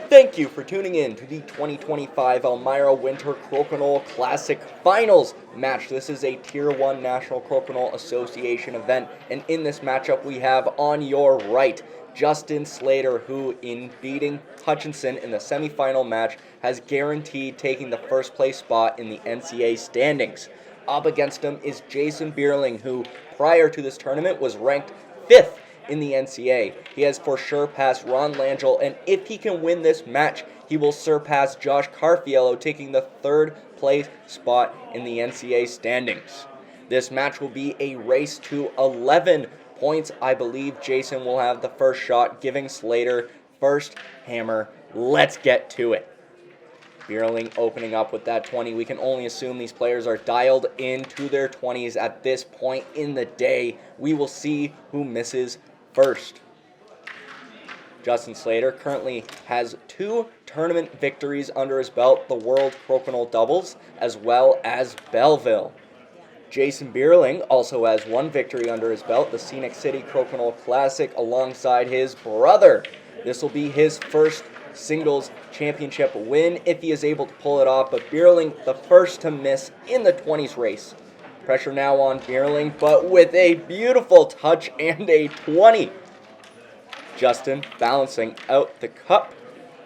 Thank you for tuning in to the 2025 Elmira Winter Crokinole Classic Finals match. This is a Tier 1 National Crokinole Association event, and in this matchup we have on your right Justin Slater, who in beating Hutchinson in the semifinal match has guaranteed taking the first place spot in the NCAA standings. Up against him is Jason Beierling, who prior to this tournament was ranked 5th in the NCAA. He has for sure passed Ron Langell, and if he can win this match, he will surpass Josh Carfiello, taking the 3rd place spot in the NCAA standings. This match will be a race to 11 points. I believe Jason will have the first shot, giving Slater first hammer. Let's get to it. Beierling opening up with that 20. We can only assume these players are dialed into their 20s at this point in the day. We will see who misses first. Justin Slater currently has 2 tournament victories under his belt, the World Crokinole Doubles, as well as Belleville. Jason Beierling also has 1 victory under his belt, the Scenic City Crokinole Classic, alongside his brother. This will be his first singles championship win if he is able to pull it off, but Beierling the first to miss in the 20s race. Pressure now on Beierling, but with a beautiful touch and a 20. Justin balancing out the cup,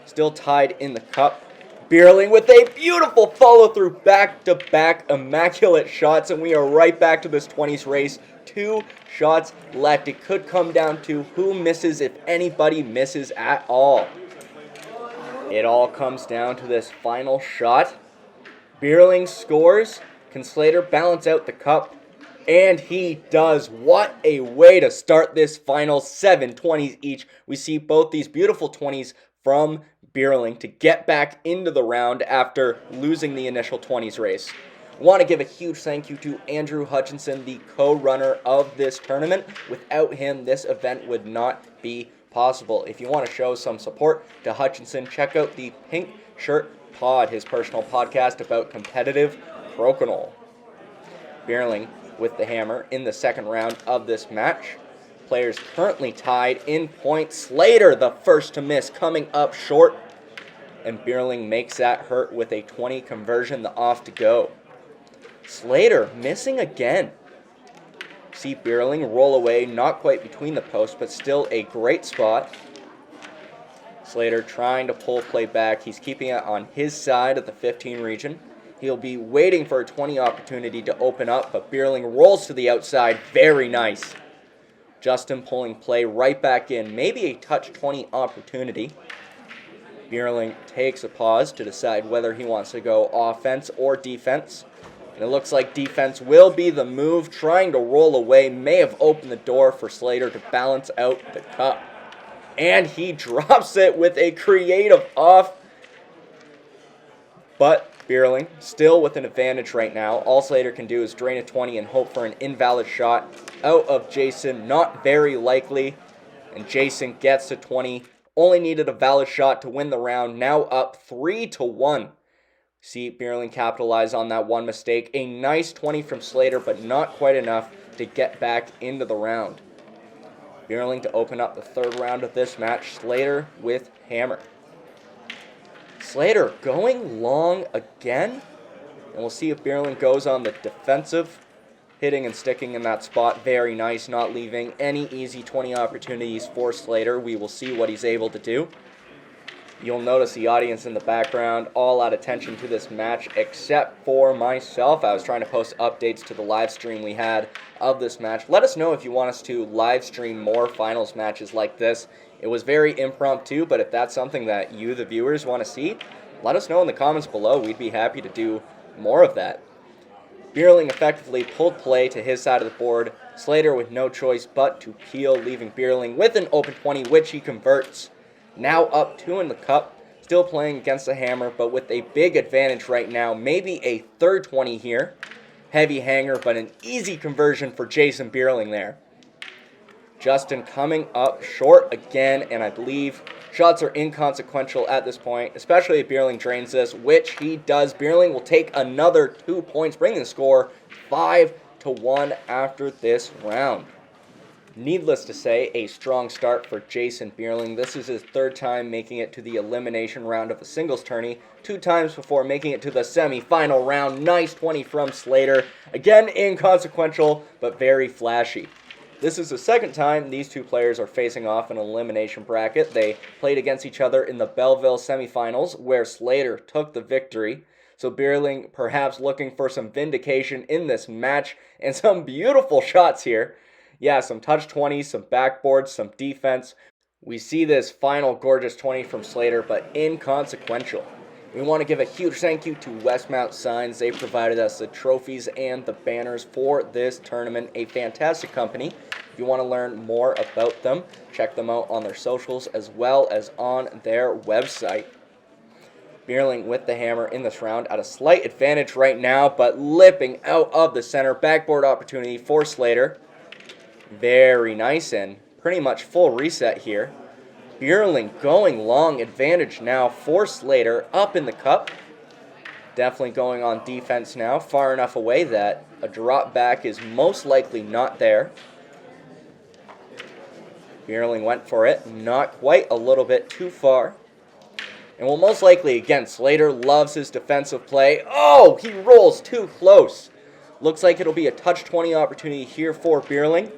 still tied in the cup. Beierling with a beautiful follow-through, back-to-back immaculate shots, and we are right back to this 20s race. 2 shots left. It could come down to who misses, if anybody misses at all. It all comes down to this final shot. Beierling scores. Can Slater balance out the cup? And he does. What a way to start this final. 7 20s each. We see both these beautiful 20s from Beierling to get back into the round after losing the initial 20s race. I want to give a huge thank you to Andrew Hutchinson, the co-runner of this tournament. Without him, this event would not be possible. If you want to show some support to Hutchinson, check out the Pink Shirt Pod, his personal podcast about competitive crokinole. Beierling with the hammer in the second round of this match. Players currently tied in points. Slater the first to miss, coming up short, and Beierling makes that hurt with a 20 conversion, the off to go. Slater missing again. See Beierling roll away, not quite between the posts, but still a great spot. Slater trying to pull play back. He's keeping it on his side of the 15 region. He'll be waiting for a 20 opportunity to open up, but Beierling rolls to the outside. Very nice. Justin pulling play right back in. Maybe a touch 20 opportunity. Beierling takes a pause to decide whether he wants to go offense or defense. And it looks like defense will be the move. Trying to roll away may have opened the door for Slater to balance out the cup. And he drops it with a creative off. But Beierling still with an advantage right now. All Slater can do is drain a 20 and hope for an invalid shot out of Jason. Not very likely. And Jason gets to 20. Only needed a valid shot to win the round. Now up 3-1. See Beierling capitalize on that one mistake. A nice 20 from Slater, but not quite enough to get back into the round. Beierling to open up the 3rd round of this match. Slater with hammer. Slater going long again. And we'll see if Beierling goes on the defensive. Hitting and sticking in that spot. Very nice. Not leaving any easy 20 opportunities for Slater. We will see what he's able to do. You'll notice the audience in the background all out attention to this match except for myself. I was trying to post updates to the live stream we had of this match. Let us know if you want us to live stream more finals matches like this. It was very impromptu, but if that's something that you, the viewers, want to see, let us know in the comments below. We'd be happy to do more of that. Beierling effectively pulled play to his side of the board. Slater with no choice but to peel, leaving Beierling with an open 20, which he converts. Now up 2 in the cup, still playing against the hammer, but with a big advantage right now. Maybe a 3rd 20 here. Heavy hanger, but an easy conversion for Jason Beierling there. Justin coming up short again, and I believe shots are inconsequential at this point, especially if Beierling drains this, which he does. Beierling will take another 2 points, bringing the score 5-1 after this round. Needless to say, a strong start for Jason Beierling. This is his third time making it to the elimination round of the singles tourney, 2 times before making it to the semi-final round. Nice 20 from Slater. Again, inconsequential, but very flashy. This is the second time these two players are facing off in an elimination bracket. They played against each other in the Belleville semifinals, where Slater took the victory. So Beierling perhaps looking for some vindication in this match, and some beautiful shots here. Yeah, some touch 20s, some backboards, some defense. We see this final gorgeous 20 from Slater, but inconsequential. We want to give a huge thank you to Westmount Signs. They provided us the trophies and the banners for this tournament. A fantastic company. If you want to learn more about them, check them out on their socials as well as on their website. Beierling with the hammer in this round at a slight advantage right now, but lipping out of the center. Backboard opportunity for Slater. Very nice, and pretty much full reset here. Beierling going long, advantage now for Slater up in the cup. Definitely going on defense now, far enough away that a drop back is most likely not there. Beierling went for it, not quite, a little bit too far. And will most likely, again, Slater loves his defensive play. Oh, he rolls too close. Looks like it'll be a touch 20 opportunity here for Beierling.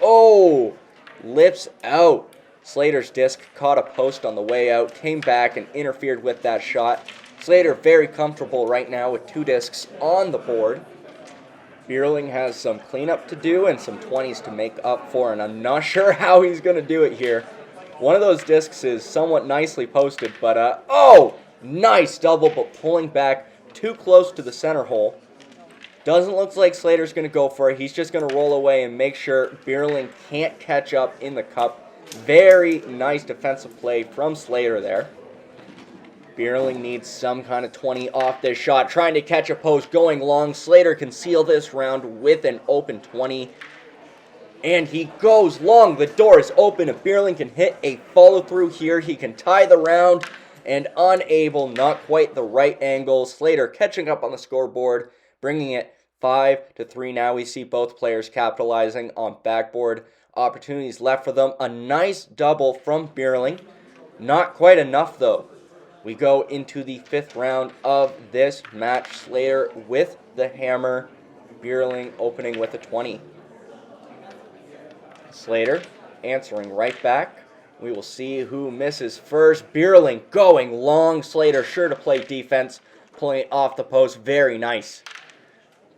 Oh, lips out. Slater's disc caught a post on the way out, came back and interfered with that shot. Slater very comfortable right now with 2 discs on the board. Beierling has some cleanup to do and some 20s to make up for, and I'm not sure how he's going to do it here. One of those discs is somewhat nicely posted, but oh, nice double, but pulling back too close to the center hole. Doesn't look like Slater's going to go for it. He's just going to roll away and make sure Beierling can't catch up in the cup. Very nice defensive play from Slater there. Beierling needs some kind of 20 off this shot. Trying to catch a post, going long. Slater can seal this round with an open 20. And he goes long. The door is open. If Beierling can hit a follow-through here, he can tie the round. And unable, not quite the right angle. Slater catching up on the scoreboard, bringing it 5-3 now. We see both players capitalizing on backboard opportunities left for them. A nice double from Beierling. Not quite enough, though. We go into the 5th round of this match. Slater with the hammer. Beierling opening with a 20. Slater answering right back. We will see who misses first. Beierling going long. Slater sure to play defense. Pulling it off the post. Very nice.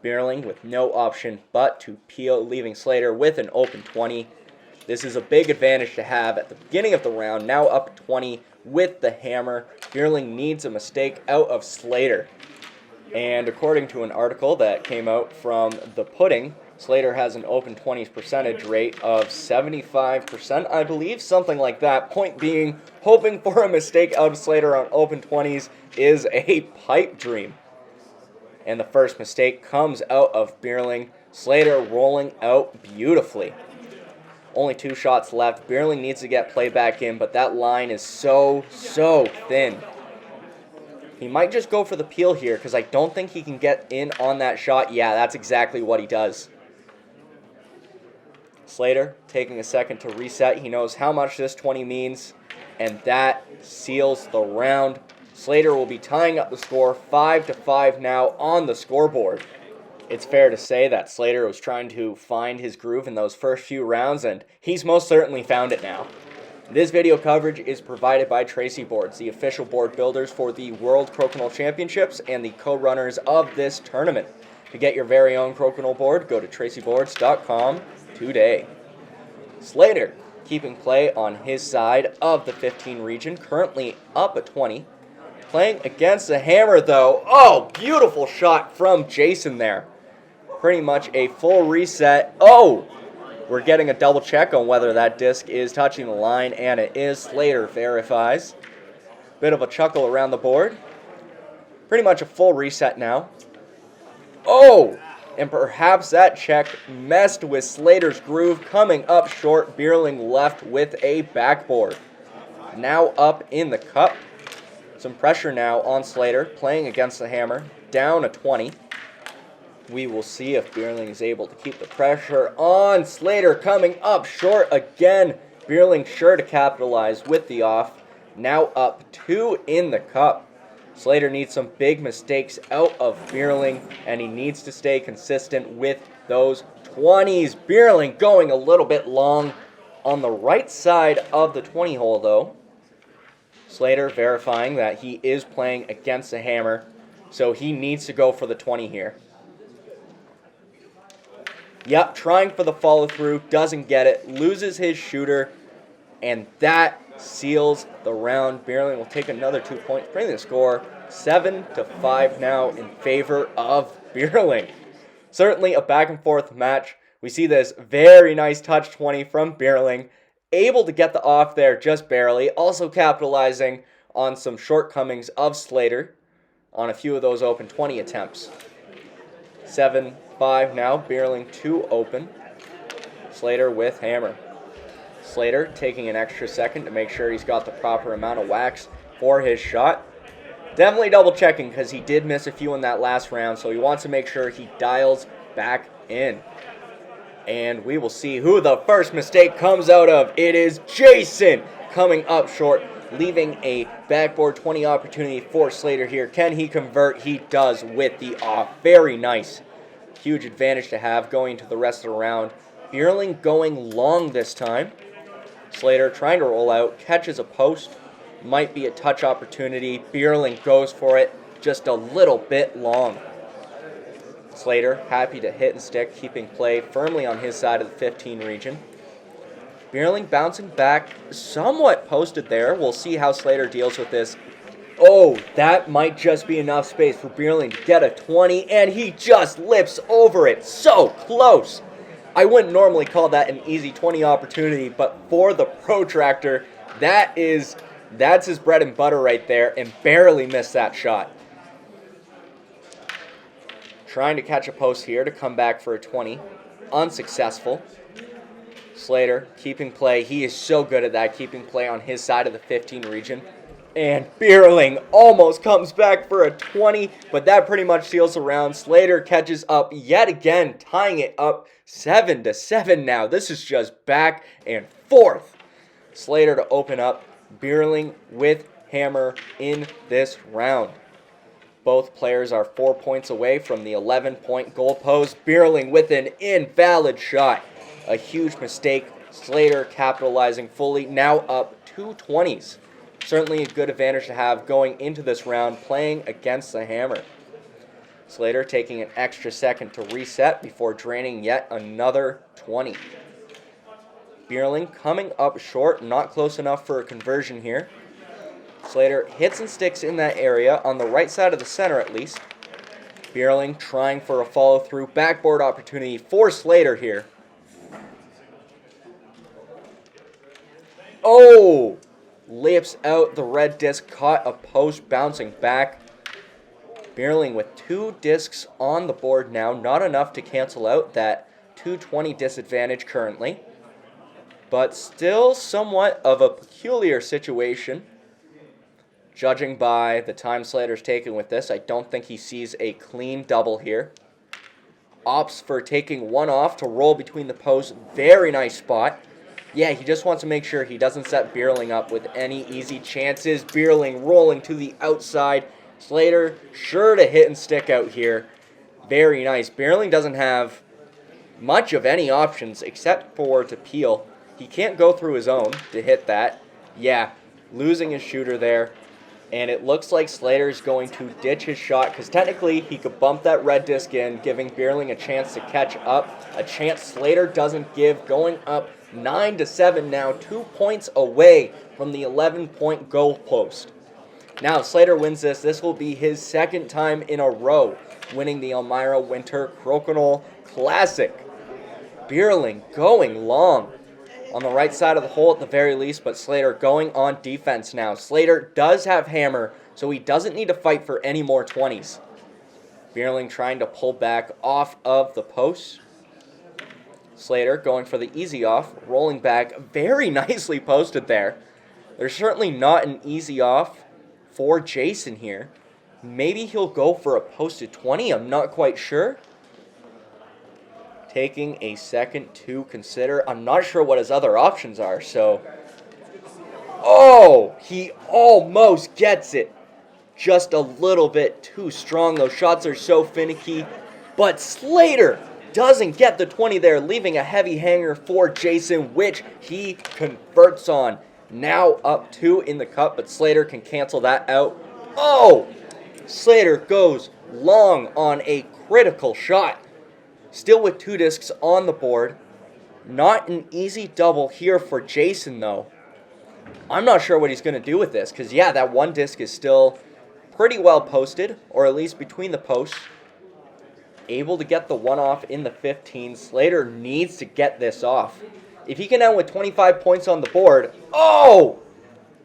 Beierling with no option but to peel, leaving Slater with an open 20. This is a big advantage to have at the beginning of the round. Now up 20 with the hammer. Beierling needs a mistake out of Slater. And according to an article that came out from The Pudding, Slater has an open 20s percentage rate of 75%, I believe, something like that. Point being, hoping for a mistake out of Slater on open 20s is a pipe dream. And the first mistake comes out of Beierling. Slater rolling out beautifully. Only 2 shots left. Beierling needs to get play back in, but that line is so thin. He might just go for the peel here, because I don't think he can get in on that shot. Yeah, that's exactly what he does. Slater taking a second to reset. He knows how much this 20 means, and that seals the round. Slater will be tying up the score 5-5 now on the scoreboard. It's fair to say that Slater was trying to find his groove in those first few rounds, and he's most certainly found it now. This video coverage is provided by Tracey Boards, the official board builders for the World Crokinole Championships and the co-runners of this tournament. To get your very own Crokinole board, go to traceyboards.com today. Slater keeping play on his side of the 15 region, currently up a 20. Playing against the hammer, though. Oh, beautiful shot from Jason there. Pretty much a full reset. Oh, we're getting a double check on whether that disc is touching the line, and it is. Slater verifies. Bit of a chuckle around the board. Pretty much a full reset now. Oh, and perhaps that check messed with Slater's groove. Coming up short, Beierling left with a backboard. Now up in the cup. Some pressure now on Slater, playing against the hammer, down a 20. We will see if Beierling is able to keep the pressure on. Slater coming up short again. Beierling sure to capitalize with the off. Now up 2 in the cup. Slater needs some big mistakes out of Beierling, and he needs to stay consistent with those 20s. Beierling going a little bit long on the right side of the 20 hole, though. Slater verifying that he is playing against the hammer, so he needs to go for the 20 here. Yep, trying for the follow-through, doesn't get it, loses his shooter, and that seals the round. Beierling will take another 2 points, bringing the score 7-5 now in favor of Beierling. Certainly a back-and-forth match. We see this very nice touch 20 from Beierling, able to get the off there just barely, also capitalizing on some shortcomings of Slater on a few of those open 20 attempts. 7-5 now, Beierling 2 open. Slater with hammer. Slater taking an extra second to make sure he's got the proper amount of wax for his shot. Definitely double checking because he did miss a few in that last round, so he wants to make sure he dials back in. And we will see who the first mistake comes out of. It is Jason coming up short, leaving a backboard 20 opportunity for Slater here. Can he convert? He does with the off. Very nice. Huge advantage to have going to the rest of the round. Beierling going long this time. Slater trying to roll out, catches a post. Might be a touch opportunity. Beierling goes for it, just a little bit long. Slater happy to hit and stick, keeping play firmly on his side of the 15 region. Beierling bouncing back, somewhat posted there. We'll see how Slater deals with this. Oh, that might just be enough space for Beierling to get a 20, and he just lips over it. So close. I wouldn't normally call that an easy 20 opportunity, but for the protractor, that's his bread and butter right there, and barely missed that shot. Trying to catch a post here to come back for a 20. Unsuccessful. Slater keeping play. He is so good at that, keeping play on his side of the 15 region. And Beierling almost comes back for a 20, but that pretty much seals the round. Slater catches up yet again, tying it up 7-7 now. This is just back and forth. Slater to open up. Beierling with hammer in this round. Both players are 4 points away from the 11-point goalpost. Beierling with an invalid shot. A huge mistake. Slater capitalizing fully. Now up 2 20s. Certainly a good advantage to have going into this round playing against the hammer. Slater taking an extra second to reset before draining yet another 20. Beierling coming up short, not close enough for a conversion here. Slater hits and sticks in that area, on the right side of the center at least. Beierling trying for a follow-through, backboard opportunity for Slater here. Oh! Lips out, the red disc caught a post, bouncing back. Beierling with 2 discs on the board now, not enough to cancel out that 220 disadvantage currently. But still somewhat of a peculiar situation. Judging by the time Slater's taken with this, I don't think he sees a clean double here. Opts for taking one off to roll between the posts. Very nice spot. Yeah, he just wants to make sure he doesn't set Beierling up with any easy chances. Beierling rolling to the outside. Slater sure to hit and stick out here. Very nice. Beierling doesn't have much of any options except for to peel. He can't go through his own to hit that. Yeah, losing his shooter there. And it looks like Slater's going to ditch his shot because technically he could bump that red disc in, giving Beierling a chance to catch up. A chance Slater doesn't give, going up 9-7 now, 2 points away from the 11-point goalpost. Now, if Slater wins this, this will be his second time in a row winning the Elmira Winter Crokinole Classic. Beierling going long on the right side of the hole at the very least, but Slater going on defense now. Slater does have hammer, so he doesn't need to fight for any more 20s. Beierling trying to pull back off of the post. Slater going for the easy off, rolling back, very nicely posted there. There's certainly not an easy off for Jason here. Maybe he'll go for a posted 20, I'm not quite sure. taking a second to consider. I'm not sure what his other options are, so... Oh! He almost gets it. Just a little bit too strong. Those shots are so finicky. But Slater doesn't get the 20 there, leaving a heavy hanger for Jason, which he converts on. Now up 2 in the cup, but Slater can cancel that out. Oh! Slater goes long on a critical shot. Still with 2 discs on the board. Not an easy double here for Jason, though. I'm not sure what he's going to do with this, because, yeah, that 1 disc is still pretty well posted, or at least between the posts. Able to get the 1 off in the 15. Slater needs to get this off. If he can end with 25 points on the board, oh!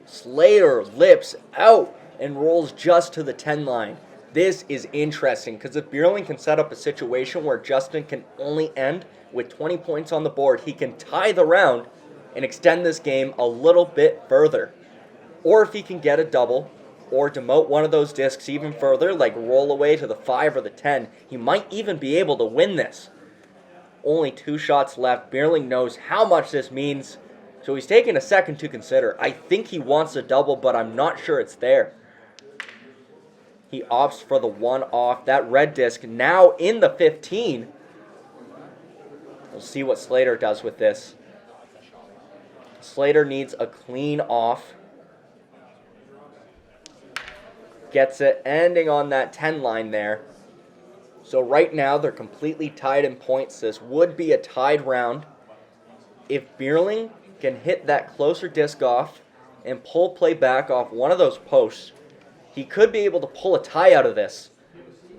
Slater lips out and rolls just to the 10 line. This is interesting, because if Beierling can set up a situation where Justin can only end with 20 points on the board, he can tie the round and extend this game a little bit further. Or if he can get a double, or demote one of those discs even further, like roll away to the 5 or the 10, he might even be able to win this. Only 2 shots left. Beierling knows how much this means, so he's taking a second to consider. I think he wants a double, but I'm not sure it's there. He opts for the 1 off. That red disc now in the 15. We'll see what Slater does with this. Slater needs a clean off. Gets it, ending on that 10 line there. So right now they're completely tied in points. This would be a tied round. If Beierling can hit that closer disc off and pull play back off one of those posts, he could be able to pull a tie out of this.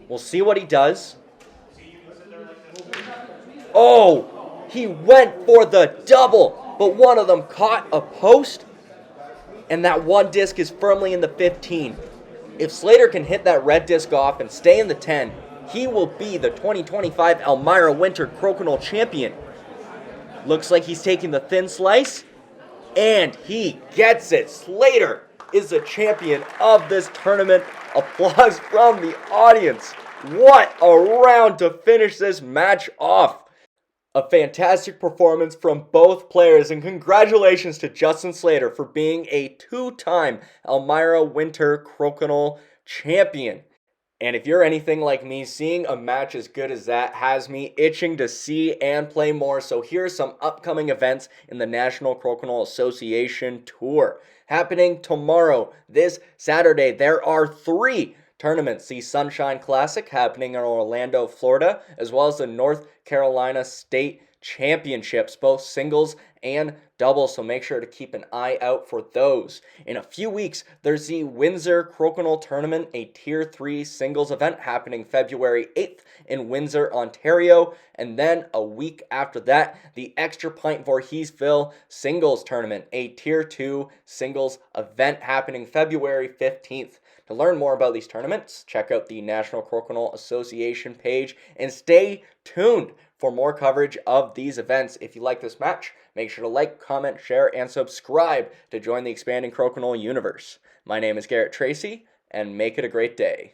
We'll see what he does. Oh, he went for the double, but one of them caught a post, and that 1 disc is firmly in the 15. If Slater can hit that red disc off and stay in the 10, he will be the 2025 Elmira Winter Crokinole champion. Looks like he's taking the thin slice, and he gets it. Slater is the champion of this tournament. Applause from the audience. What a round to finish this match off. A fantastic performance from both players, and congratulations to Justin Slater for being a 2-time Elmira Winter Crokinole champion. And if you're anything like me, seeing a match as good as that has me itching to see and play more. So here's some upcoming events in the National Crokinole Association Tour. Happening tomorrow, this Saturday, there are 3 tournaments. The Sunshine Classic happening in Orlando, Florida, as well as the North Carolina State Championships, both singles and doubles, so make sure to keep an eye out for those. In a few weeks, there's the Windsor Crokinole Tournament, a Tier 3 singles event happening February 8th in Windsor, Ontario, and then a week after that, the Extra Pint Voorheesville Singles Tournament, a Tier 2 singles event happening February 15th. To learn more about these tournaments, check out the National Crokinole Association page and stay tuned for more coverage of these events. If you like this match, make sure to like, comment, share, and subscribe to join the expanding Crokinole universe. My name is Garret Tracey, and make it a great day.